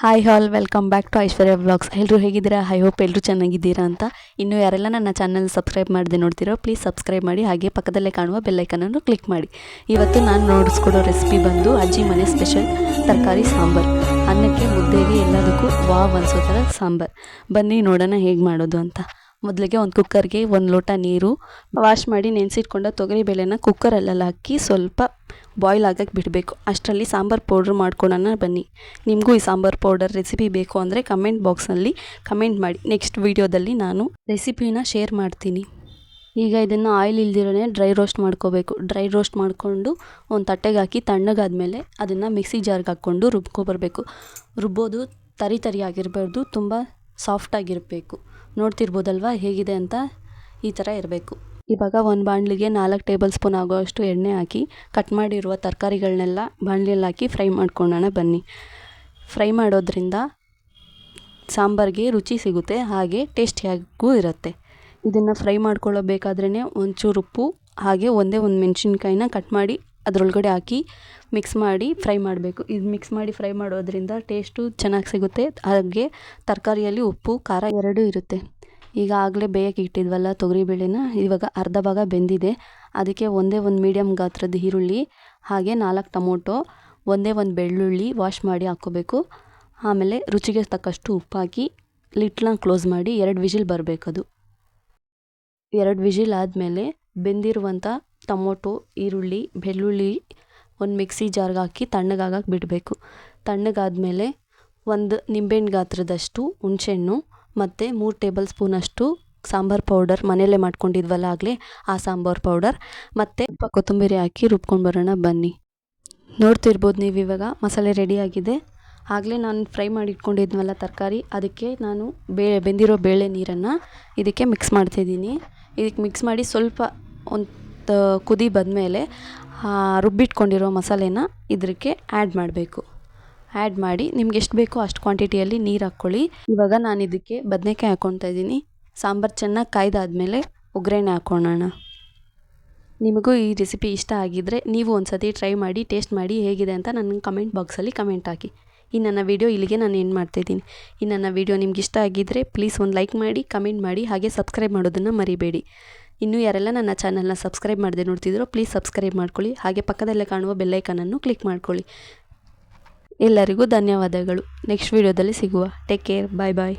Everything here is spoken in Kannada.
Hi all welcome back to Aishwarya vlogs. ಎಲ್ಲರೂ ಹೇಗಿದ್ದೀರಾ? ಐ ಹೋಪ್ ಎಲ್ಲರೂ ಚೆನ್ನಾಗಿದ್ದೀರಾ ಅಂತ. ಇನ್ನೂ ಯಾರೆಲ್ಲ ನನ್ನ ಚಾನಲ್ ಸಬ್ಸ್ಕ್ರೈಬ್ ಮಾಡದೆ ನೋಡ್ತಿರೋ ಪ್ಲೀಸ್ ಸಬ್ಸ್ಕ್ರೈಬ್ ಮಾಡಿ, ಹಾಗೆ ಪಕ್ಕದಲ್ಲೇ ಕಾಣುವ ಬೆಲ್ಲೈಕನನ್ನು ಕ್ಲಿಕ್ ಮಾಡಿ. ಇವತ್ತು ನಾನು ನೋಡಿಸ್ಕೊಡೋ ರೆಸಿಪಿ ಬಂದು ಅಜ್ಜಿ ಮನೆ ಸ್ಪೆಷಲ್ ತರಕಾರಿ ಸಾಂಬಾರು. ಅನ್ನಕ್ಕೆ ಮುದ್ದೆಗೆ ಎಲ್ಲದಕ್ಕೂ ವಾವ್ ಅನ್ಸೋ ಥರ ಸಾಂಬಾರು. ಬನ್ನಿ ನೋಡೋಣ ಹೇಗೆ ಮಾಡೋದು ಅಂತ. ಮೊದಲಿಗೆ ಒಂದು ಕುಕ್ಕರ್ಗೆ 1 ಲೋಟ ನೀರು, ವಾಶ್ ಮಾಡಿ ನೆನೆಸಿಟ್ಕೊಂಡ ತೊಗರಿಬೇಳೆನ ಕುಕ್ಕರಲ್ಲೆಲ್ಲ ಹಾಕಿ ಸ್ವಲ್ಪ ಬಾಯ್ಲ್ ಆಗಕ್ಕೆ ಬಿಡಬೇಕು. ಅಷ್ಟರಲ್ಲಿ ಸಾಂಬಾರು ಪೌಡ್ರ್ ಮಾಡ್ಕೊಳ್ಳೋಣ ಬನ್ನಿ. ನಿಮಗೂ ಈ ಸಾಂಬಾರು ಪೌಡರ್ ರೆಸಿಪಿ ಬೇಕು ಅಂದರೆ ಕಮೆಂಟ್ ಬಾಕ್ಸ್ನಲ್ಲಿ ಕಮೆಂಟ್ ಮಾಡಿ. ನೆಕ್ಸ್ಟ್ ವೀಡಿಯೋದಲ್ಲಿ ನಾನು ರೆಸಿಪಿನ ಶೇರ್ ಮಾಡ್ತೀನಿ. ಈಗ ಇದನ್ನು ಆಯಿಲ್ ಇಲ್ದಿರೋನೇ ಡ್ರೈ ರೋಸ್ಟ್ ಮಾಡ್ಕೋಬೇಕು. ಡ್ರೈ ರೋಸ್ಟ್ ಮಾಡಿಕೊಂಡು ಒಂದು ತಟ್ಟೆಗೆ ಹಾಕಿ ತಣ್ಣಗಾದ್ಮೇಲೆ ಅದನ್ನು ಮಿಕ್ಸಿ ಜಾರ್ಗೆ ಹಾಕ್ಕೊಂಡು ರುಬ್ಕೊಬರ್ಬೇಕು. ರುಬ್ಬೋದು ತರಿ ಆಗಿರಬಾರ್ದು, ತುಂಬ ಸಾಫ್ಟಾಗಿರಬೇಕು. ನೋಡ್ತಿರ್ಬೋದಲ್ವ ಹೇಗಿದೆ ಅಂತ. ಈ ಥರ ಇರಬೇಕು. ಇವಾಗ ಒಂದು ಬಾಣಲಿಗೆ 4 ಟೇಬಲ್ ಸ್ಪೂನ್ ಆಗೋಷ್ಟು ಎಣ್ಣೆ ಹಾಕಿ ಕಟ್ ಮಾಡಿರುವ ತರಕಾರಿಗಳನ್ನೆಲ್ಲ ಬಾಣಲಿಯಲ್ಲಿ ಹಾಕಿ ಫ್ರೈ ಮಾಡ್ಕೊಳ್ಳೋಣ ಬನ್ನಿ. ಫ್ರೈ ಮಾಡೋದ್ರಿಂದ ಸಾಂಬಾರಿಗೆ ರುಚಿ ಸಿಗುತ್ತೆ, ಹಾಗೆ ಟೇಸ್ಟಿಯಾಗೂ ಇರುತ್ತೆ. ಇದನ್ನು ಫ್ರೈ ಮಾಡ್ಕೊಳ್ಳಬೇಕಾದ್ರೇ ಒಂಚೂರು ಉಪ್ಪು ಹಾಗೆ ಒಂದೇ ಒಂದು ಮೆಣಸಿನ್ಕಾಯಿನ ಕಟ್ ಮಾಡಿ ಅದರೊಳಗಡೆ ಹಾಕಿ ಮಿಕ್ಸ್ ಮಾಡಿ ಫ್ರೈ ಮಾಡಬೇಕು. ಇದು ಮಿಕ್ಸ್ ಮಾಡಿ ಫ್ರೈ ಮಾಡೋದ್ರಿಂದ ಟೇಸ್ಟು ಚೆನ್ನಾಗಿ ಸಿಗುತ್ತೆ, ಹಾಗೆ ತರಕಾರಿಯಲ್ಲಿ ಉಪ್ಪು ಖಾರ ಎರಡೂ ಇರುತ್ತೆ. ಈಗ ಆಗಲೇ ಬೇಯಕ್ಕೆ ಇಟ್ಟಿದ್ವಲ್ಲ ತೊಗರಿಬೇಳೆನ, ಇವಾಗ ಅರ್ಧ ಭಾಗ ಬೆಂದಿದೆ. ಅದಕ್ಕೆ ಒಂದೇ ಒಂದು ಮೀಡಿಯಮ್ ಗಾತ್ರದ ಈರುಳ್ಳಿ ಹಾಗೆ 4 ಟೊಮೊಟೊ, ಒಂದೇ ಒಂದು ಬೆಳ್ಳುಳ್ಳಿ ವಾಶ್ ಮಾಡಿ ಹಾಕ್ಕೋಬೇಕು. ಆಮೇಲೆ ರುಚಿಗೆ ತಕ್ಕಷ್ಟು ಉಪ್ಪು ಹಾಕಿ ಲಿಟ್ನ ಕ್ಲೋಸ್ ಮಾಡಿ 2 ವಿಜಿಲ್ ಬರಬೇಕದು. 2 ವಿಜಿಲ್ ಆದಮೇಲೆ ಬೆಂದಿರುವಂಥ ಟೊಮೊಟೊ, ಈರುಳ್ಳಿ, ಬೆಳ್ಳುಳ್ಳಿ ಒಂದು ಮಿಕ್ಸಿ ಜಾರ್ಗೆ ಹಾಕಿ ತಣ್ಣಗಾಗಕ್ಕೆ ಬಿಡಬೇಕು. ತಣ್ಣಗಾದಮೇಲೆ ಒಂದು ನಿಂಬೆಹಣ್ಣು ಗಾತ್ರದಷ್ಟು ಹುಣಸೆಹಣ್ಣು ಮತ್ತು 3 ಟೇಬಲ್ ಸ್ಪೂನಷ್ಟು ಸಾಂಬಾರು ಪೌಡರ್ ಮನೆಯಲ್ಲೇ ಮಾಡ್ಕೊಂಡಿದ್ವಲ್ಲ ಆಗಲೇ ಆ ಸಾಂಬಾರು ಪೌಡರ್ ಮತ್ತು ಕೊತ್ತಂಬರಿ ಹಾಕಿ ರುಬ್ಕೊಂಡು ಬರೋಣ ಬನ್ನಿ. ನೋಡ್ತಿರ್ಬೋದು ನೀವು, ಇವಾಗ ಮಸಾಲೆ ರೆಡಿಯಾಗಿದೆ. ಆಗಲೇ ನಾನು ಫ್ರೈ ಮಾಡಿ ಇಟ್ಕೊಂಡಿದ್ವಲ್ಲ ತರಕಾರಿ, ಅದಕ್ಕೆ ನಾನು ಬೆಂದಿರೋ ಬೇಳೆ ನೀರನ್ನು ಇದಕ್ಕೆ ಮಿಕ್ಸ್ ಮಾಡ್ತಾಯಿದ್ದೀನಿ. ಇದಕ್ಕೆ ಮಿಕ್ಸ್ ಮಾಡಿ ಸ್ವಲ್ಪ ಒಂದು ಕುದಿ ಬಂದಮೇಲೆ ರುಬ್ಬಿಟ್ಕೊಂಡಿರೋ ಮಸಾಲೆನ ಇದಕ್ಕೆ ಆ್ಯಡ್ ಮಾಡಬೇಕು. ಆ್ಯಡ್ ಮಾಡಿ ನಿಮ್ಗೆ ಎಷ್ಟು ಬೇಕೋ ಅಷ್ಟು ಕ್ವಾಂಟಿಟಿಯಲ್ಲಿ ನೀರು ಹಾಕ್ಕೊಳ್ಳಿ. ಇವಾಗ ನಾನು ಇದಕ್ಕೆ ಬದನೆಕಾಯಿ ಹಾಕ್ಕೊತಾ ಇದ್ದೀನಿ. ಸಾಂಬಾರು ಚೆನ್ನಾಗಿ ಕಾಯ್ದಾದ್ಮೇಲೆ ಒಗ್ಗರಣೆ ಹಾಕ್ಕೊಳ್ಳೋಣ. ನಿಮಗೂ ಈ ರೆಸಿಪಿ ಇಷ್ಟ ಆಗಿದ್ದರೆ ನೀವು ಒಂದು ಸತಿ ಟ್ರೈ ಮಾಡಿ, ಟೇಸ್ಟ್ ಮಾಡಿ ಹೇಗಿದೆ ಅಂತ ನನ್ನ ಕಮೆಂಟ್ ಬಾಕ್ಸಲ್ಲಿ ಕಮೆಂಟ್ ಹಾಕಿ. ಈ ನನ್ನ ವೀಡಿಯೋ ಇಲ್ಲಿಗೆ ನಾನು ಏನು ಮಾಡ್ತಾಯಿದ್ದೀನಿ. ಈ ನನ್ನ ವೀಡಿಯೋ ನಿಮ್ಗೆ ಇಷ್ಟ ಆಗಿದ್ದರೆ ಪ್ಲೀಸ್ ಒಂದು ಲೈಕ್ ಮಾಡಿ, ಕಮೆಂಟ್ ಮಾಡಿ, ಹಾಗೆ ಸಬ್ಸ್ಕ್ರೈಬ್ ಮಾಡೋದನ್ನು ಮರಿಬೇಡಿ. ಇನ್ನೂ ಯಾರೆಲ್ಲ ನನ್ನ ಚಾನಲ್ನ ಸಬ್ಸ್ಕ್ರೈಬ್ ಮಾಡದೆ ನೋಡ್ತಿದ್ರೋ ಪ್ಲೀಸ್ ಸಬ್ಸ್ಕ್ರೈಬ್ ಮಾಡ್ಕೊಳ್ಳಿ, ಹಾಗೆ ಪಕ್ಕದಲ್ಲೇ ಕಾಣುವ ಬೆಲ್ಲೈಕನನ್ನು ಕ್ಲಿಕ್ ಮಾಡ್ಕೊಳ್ಳಿ. ಎಲ್ಲರಿಗೂ ಧನ್ಯವಾದಗಳು. ನೆಕ್ಸ್ಟ್ ವೀಡಿಯೋದಲ್ಲಿ ಸಿಗುವ. Take care. ಬಾಯ್ ಬಾಯ್.